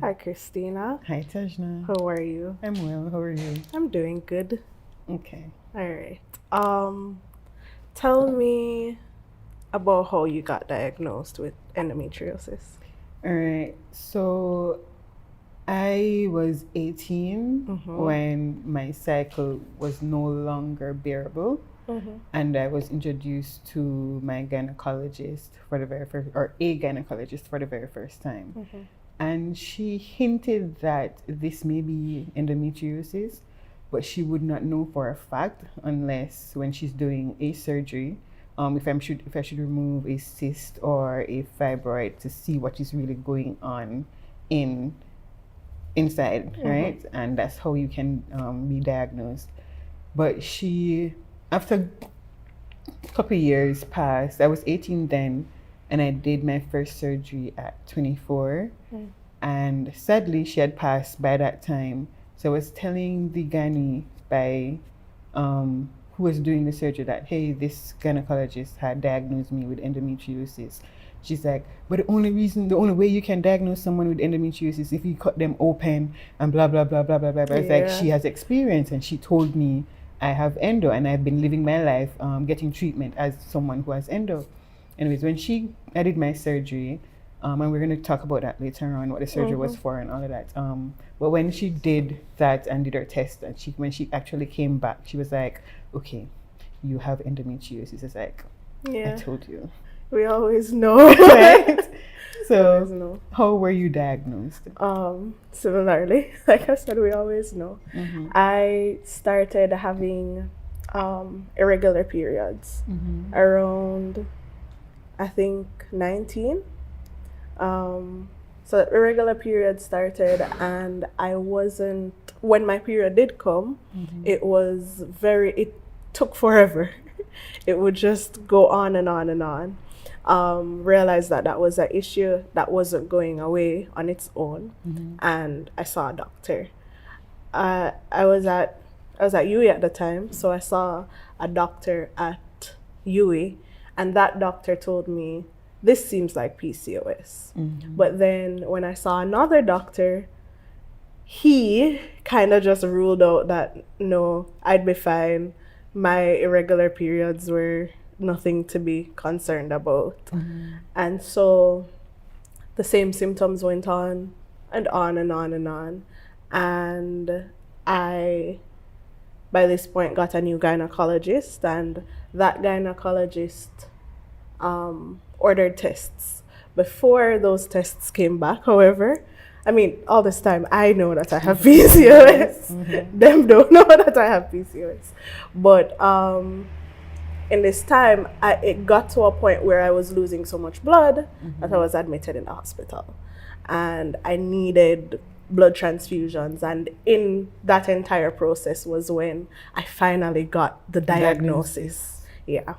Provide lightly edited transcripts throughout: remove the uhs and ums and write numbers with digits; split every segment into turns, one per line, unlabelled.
Hi, Christina.
Hi, Tajna.
How are you?
I'm well. How are you?
I'm doing good.
Okay.
All right. Tell me about how you got diagnosed with endometriosis.
All right. So I was 18 when my cycle was no longer bearable. And I was introduced to my gynecologist for the very first, or a gynecologist for the very first time. And she hinted that this may be endometriosis, but she would not know for a fact unless when she's doing a surgery, if I should remove a cyst or a fibroid to see what is really going on inside, right? And that's how you can be diagnosed. But she, after a couple of years passed, I was 18 then, and I did my first surgery at 24. And sadly, she had passed by that time. So I was telling the gynae who was doing the surgery that, hey, this gynecologist had diagnosed me with endometriosis. She's like, but the only way you can diagnose someone with endometriosis is if you cut them open and blah, blah, blah, blah, blah, blah. It's like, she has experience, and she told me I have endo, and I've been living my life getting treatment as someone who has endo. Anyways, I did my surgery, and we're going to talk about that later on, what the surgery was for and all of that. But when she did that and did her test, and when she actually came back, she was like, okay, you have endometriosis. It's like, I told you.
We always know.
Right? So, how were you diagnosed?
Similarly, like I said, we always know. I started having irregular periods around, I think, 19. So irregular period started, and when my period did come, it took forever. It would just go on and on and on. Realized that was an issue that wasn't going away on its own, and I saw a doctor. I was at UWI at the time, so I saw a doctor at UWI, and that doctor told me, this seems like PCOS. But then when I saw another doctor, he kind of just ruled out that, no, I'd be fine. My irregular periods were nothing to be concerned about. And so the same symptoms went on and on and on and on. And I, by this point, got a new gynecologist, and that gynecologist ordered tests. Before those tests came back, however, I mean, all this time, I know that I have PCOS. Them don't know that I have PCOS. But in this time, it got to a point where I was losing so much blood that I was admitted in the hospital. And I needed blood transfusions. And in that entire process was when I finally got the diagnosis. Yeah.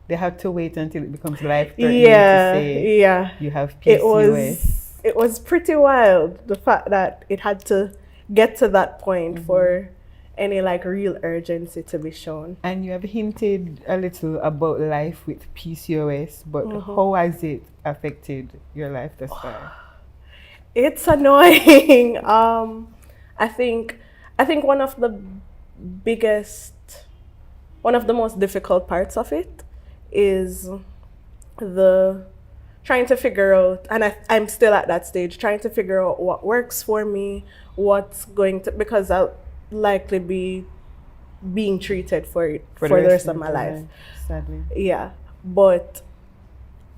They have to wait until it becomes life-threatening to say you have PCOS.
It was pretty wild, the fact that it had to get to that point for any real urgency to be shown.
And you have hinted a little about life with PCOS, but how has it affected your life thus far?
It's annoying. I think one of the most difficult parts of it is the trying to figure out, and I'm still at that stage, trying to figure out what works for me, what's going to, because I'll likely be being treated for it for the rest of my life.
Sadly.
Yeah, but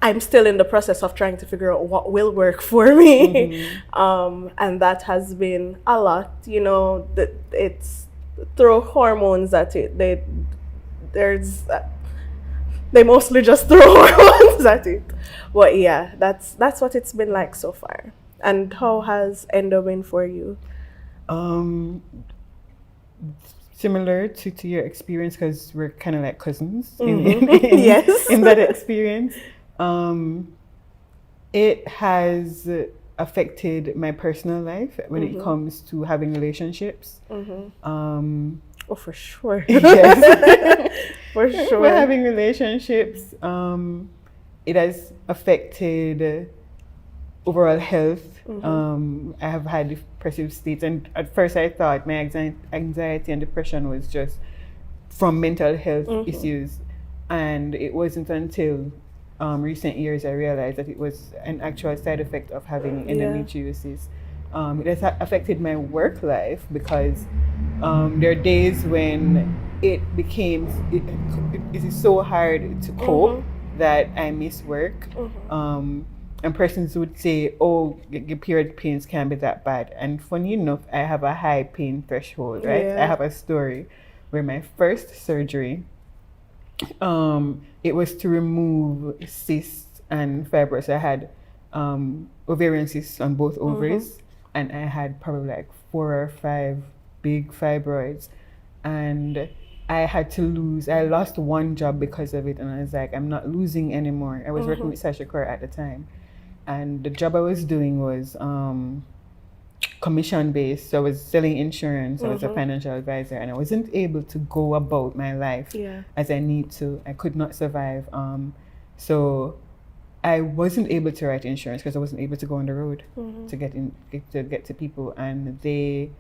I'm still in the process of trying to figure out what will work for me. And that has been a lot, it's throw hormones at it. They mostly just throw hormones at it. But yeah, that's what it's been like so far. And how has endo been for you?
Similar to your experience, because we're kind of like cousins
Yes.
in that experience. It has affected my personal life when it comes to having relationships.
Oh, for sure.
Yes.
For sure.
We're having relationships. It has affected overall health. I have had depressive states, and at first I thought my anxiety and depression was just from mental health issues, and it wasn't until recent years I realized that it was an actual side effect of having endometriosis. It has affected my work life because there are days when it is so hard to cope that I miss work. And persons would say, oh, your period pains can't be that bad. And funny enough, I have a high pain threshold, right? I have a story where my first surgery, it was to remove cysts and fibroids. I had ovarian cysts on both ovaries, and I had probably like 4 or 5 big fibroids. And I lost one job because of it, and I was like, I'm not losing anymore. I was working with Sasha Core at the time. And the job I was doing was commission based. So I was selling insurance. I was a financial advisor, and I wasn't able to go about my life as I need to. I could not survive. So I wasn't able to write insurance because I wasn't able to go on the road to get to people. And they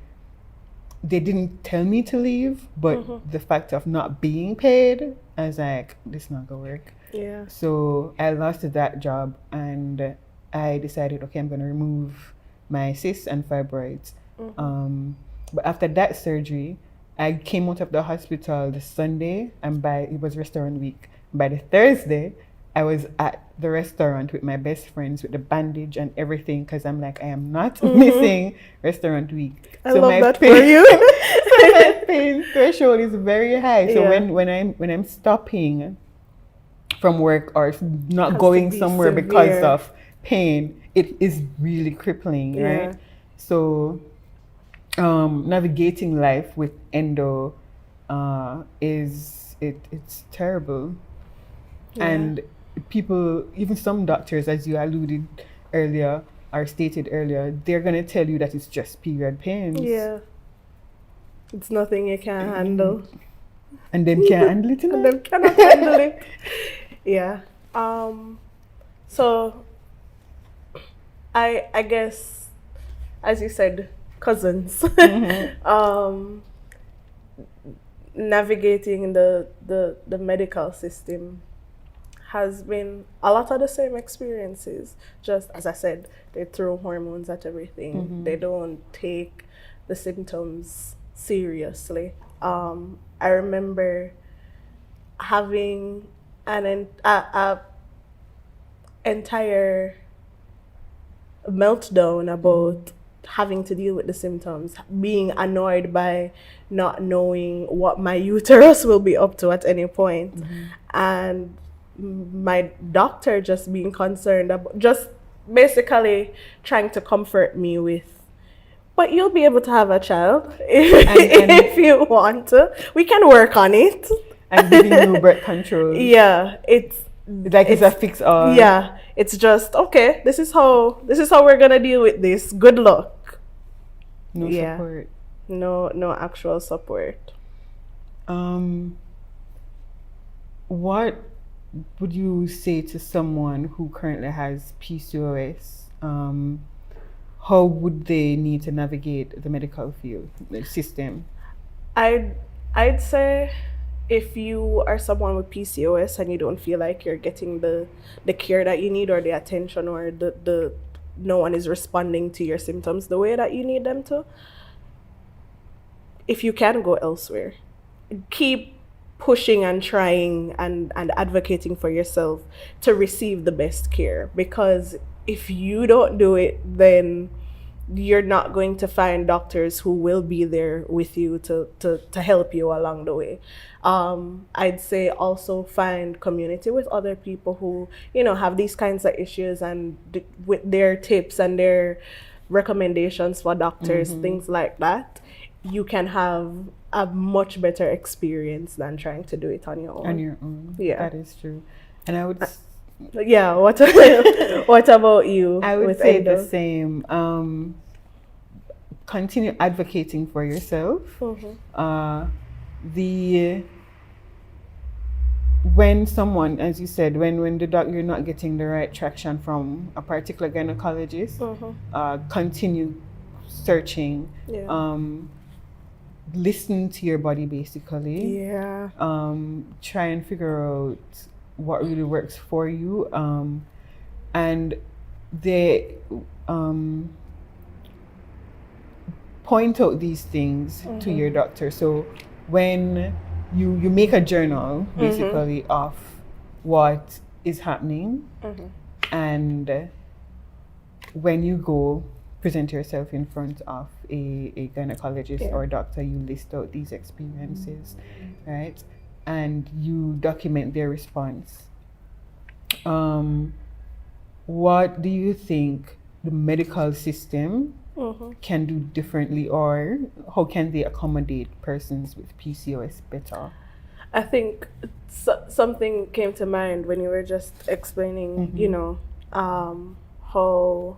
didn't tell me to leave, but the fact of not being paid, I was like, this not gonna work.
Yeah.
So I lost that job, and I decided, okay, I'm going to remove my cysts and fibroids. But after that surgery, I came out of the hospital the Sunday, and it was restaurant week. By the Thursday, I was at the restaurant with my best friends with the bandage and everything, because I'm like, I am not missing restaurant week.
I love that for you.
So my pain threshold is very high. So when I'm stopping from work or not going somewhere
severe
because of pain, it is really crippling, right? So navigating life with endo it's terrible. And people, even some doctors, as you alluded earlier or stated earlier, they're going to tell you that it's just period pains.
It's nothing you can't handle.
And them can't handle it.
And them cannot handle it. So I guess, as you said, cousins. Navigating the medical system has been a lot of the same experiences. Just as I said, they throw hormones at everything. They don't take the symptoms seriously. I remember having an entire meltdown about having to deal with the symptoms, being annoyed by not knowing what my uterus will be up to at any point. And my doctor just being concerned about, just basically trying to comfort me with, but you'll be able to have a child if you want to. We can work on it.
And giving you birth control.
It's
a fix all.
It's just, okay, this is how we're gonna deal with this. Good luck.
No support.
No actual support.
What would you say to someone who currently has PCOS? How would they need to navigate the medical field, the system?
I'd say, if you are someone with PCOS and you don't feel like you're getting the care that you need, or the attention, or the no one is responding to your symptoms the way that you need them to, if you can go elsewhere, keep pushing and trying and advocating for yourself to receive the best care. Because if you don't do it, then you're not going to find doctors who will be there with you to help you along the way. I'd say also find community with other people who, have these kinds of issues, and with their tips and their recommendations for doctors, things like that, you can have a much better experience than trying to do it on your own.
That is true. And I would
what about you?
I would say the same. Continue advocating for yourself. when someone, as you said, when you're not getting the right traction from a particular gynecologist, continue searching,
Yeah.
Listen to your body basically.
Yeah.
Try and figure out what really works for you. And they point out these things to your doctor. So when you make a journal basically of what is happening, and when you go present yourself in front of a gynecologist or doctor, you list out these experiences, right? And you document their response. What do you think the medical system can do differently, or how can they accommodate persons with PCOS better?
I think something came to mind when you were just explaining, you know, how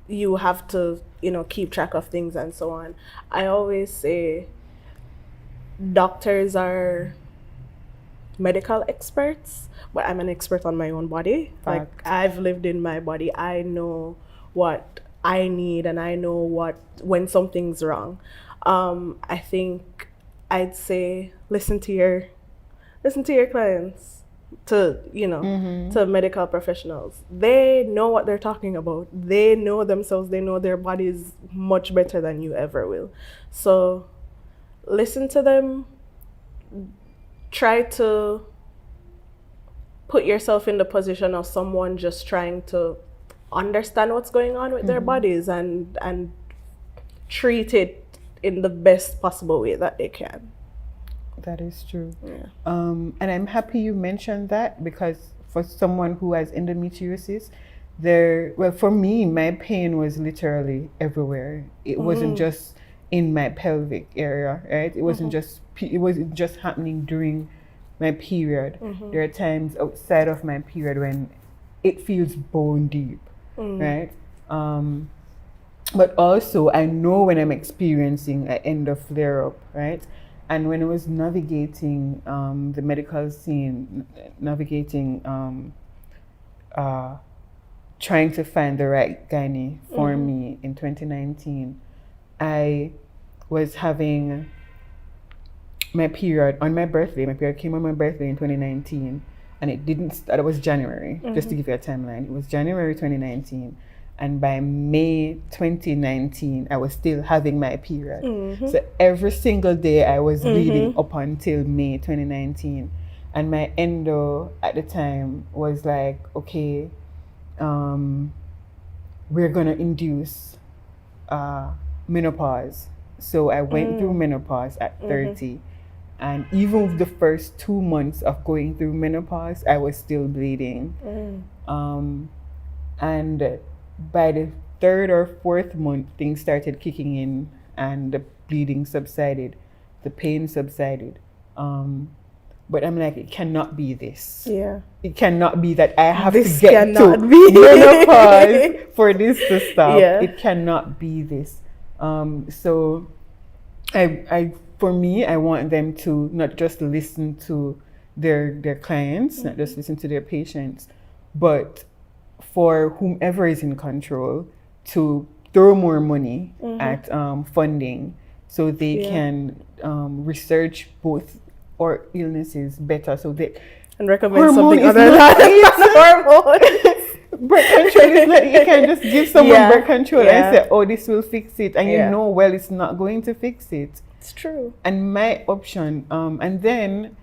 you have to, you know, keep track of things and so on. I always say doctors are medical experts, but I'm an expert on my own body.
Fact.
Like, I've lived in my body. I know what I need, and I know when something's wrong. I think I'd say listen to your clients, to, you know, to medical professionals. They know what they're talking about. They know themselves. They know their bodies much better than you ever will. So listen to them. Try to put yourself in the position of someone just trying to understand what's going on with their bodies, and treat it in the best possible way that they can.
That is true.
Yeah.
And I'm happy you mentioned that, because for someone who has endometriosis, for me, my pain was literally everywhere. It wasn't just in my pelvic area, right? It wasn't just happening during my period. There are times outside of my period when it feels bone deep, right? But also I know when I'm experiencing an end of flare up, right? And when I was navigating the medical scene, trying to find the right gynae for me in 2019, I was having my period on my birthday. My period came on my birthday in 2019, and it didn't start. It was January, just to give you a timeline. It was January 2019, and by May 2019, I was still having my period. So every single day I was bleeding up until May 2019, and my endo at the time was like, okay, we're gonna induce menopause. So I went through menopause at 30. And even with the first 2 months of going through menopause, I was still bleeding. And by the 3rd or 4th month, things started kicking in, and the bleeding subsided, the pain subsided. But I'm like, it cannot be this.
Yeah.
It cannot be that I have
This
to get to
be.
menopause for this to stop.
Yeah.
It cannot be this. So for me, I want them to not just listen to their clients, not just listen to their patients, but for whomever is in control to throw more money at funding, so they can research both or illnesses better, so they
and recommend
hormone
something other than hormone.
Birth control is not, you can just give someone birth control and say, oh, this will fix it, and you know, well, it's not going to fix it.
It's true.
And my option, and then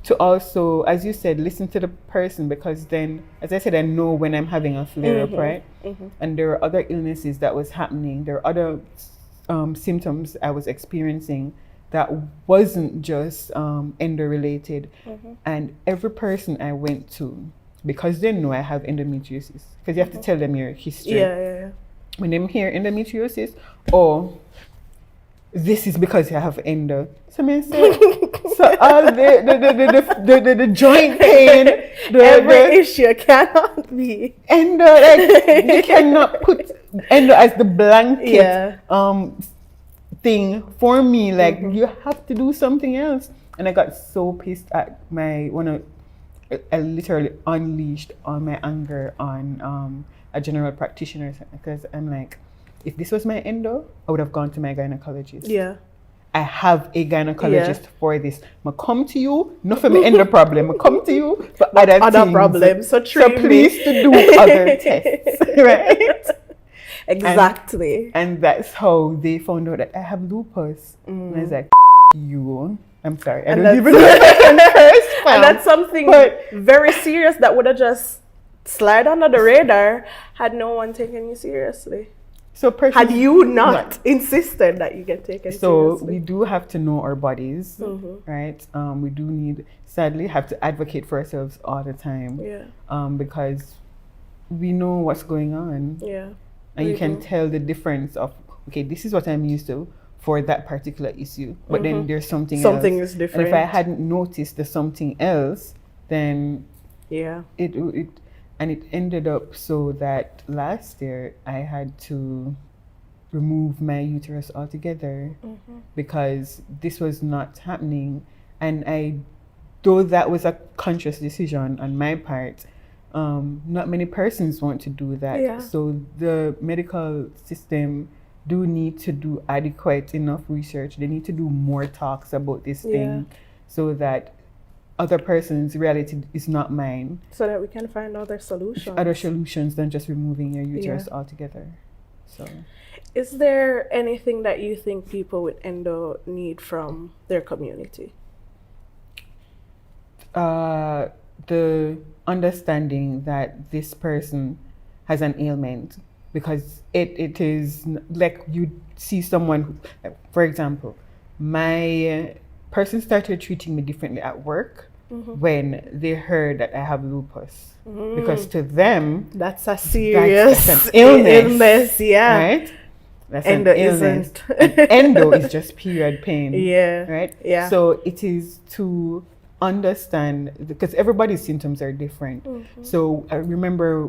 to also, as you said, listen to the person, because then, as I said, I know when I'm having a flare up, right? And there are other illnesses that was happening. There are other symptoms I was experiencing that wasn't just endo related. And every person I went to, because they know I have endometriosis, because you have to tell them your history.
Yeah.
When they hear endometriosis, oh, this is because you have endo. So I say, so all the joint pain,
every issue cannot be
endo. Like, you cannot put endo as the blanket thing for me. Like, you have to do something else. And I got so pissed at I literally unleashed all my anger on a general practitioner, because I'm like, if this was my endo, I would have gone to my gynecologist.
Yeah.
I have a gynecologist for this. I come to you, not for my endo problem. I come to you for other things.
problems. So
please to do other tests, right?
Exactly.
And that's how they found out that I have lupus. And I was like, you. I'm sorry. I don't even know
and that's something very serious that would have just slid under the radar had no one taken you seriously.
So
had you not insisted that you get taken seriously.
So we do have to know our bodies, right? We do need, sadly, have to advocate for ourselves all the time.
Yeah.
Because we know what's going on.
Yeah.
And you can tell the difference of, okay, this is what I'm used to for that particular issue, but then there's something else.
Something is different.
And if I hadn't noticed the something else, then it ended up so that last year I had to remove my uterus altogether because this was not happening. And though that was a conscious decision on my part, not many persons want to do that.
Yeah.
So the medical system do need to do adequate enough research. They need to do more talks about this thing so that other person's reality is not mine. So
that we can find other solutions.
Other solutions than just removing your uterus altogether. So,
is there anything that you think people with endo need from their community?
The understanding that this person has an ailment, because it is like you see someone who, for example, my person started treating me differently at work when they heard that I have lupus, because to them
that's a serious
that's an illness,
yeah,
right? That's
endo
an illness.
isn't.
And endo is just period pain,
yeah,
right?
Yeah.
So it is to understand, because everybody's symptoms are different. So I remember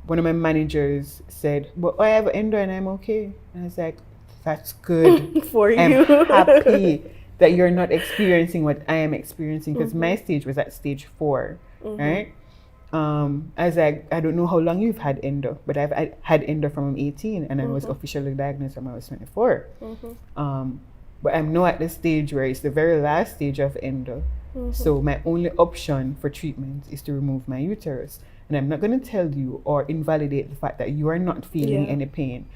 one of my managers said, well, I have endo and I'm okay. And I was like, that's good.
For you.
I'm happy that you're not experiencing what I am experiencing, because my stage was at stage 4, right? I was like, I don't know how long you've had endo, but I had endo from 18 and I was officially diagnosed when I was 24. But I'm now at the stage where it's the very last stage of endo. So my only option for treatment is to remove my uterus. And I'm not going to tell you or invalidate the fact that you are not feeling any pain.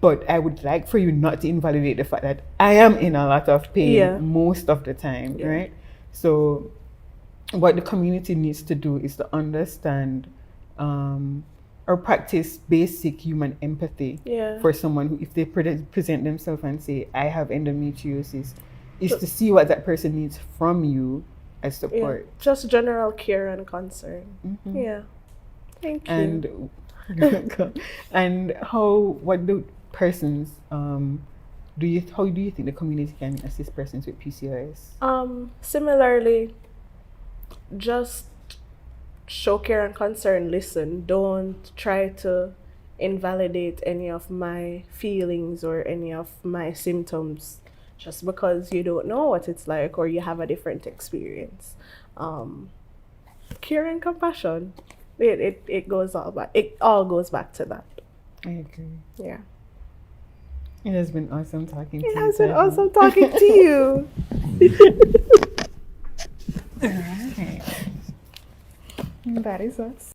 But I would like for you not to invalidate the fact that I am in a lot of pain most of the time, right? So what the community needs to do is to understand or practice basic human empathy for someone who, if they present themselves and say, I have endometriosis, is to see what that person needs from you as support.
Yeah. Just general care and concern. Yeah. Thank you.
And what do persons, how do you think the community can assist persons with PCOS?
Similarly, just show care and concern, listen. Don't try to invalidate any of my feelings or any of my symptoms just because you don't know what it's like or you have a different experience. Care and compassion. It all goes back to that.
I agree.
Yeah.
It has been awesome talking to you.
It has been awesome talking to you.
All right. That is us.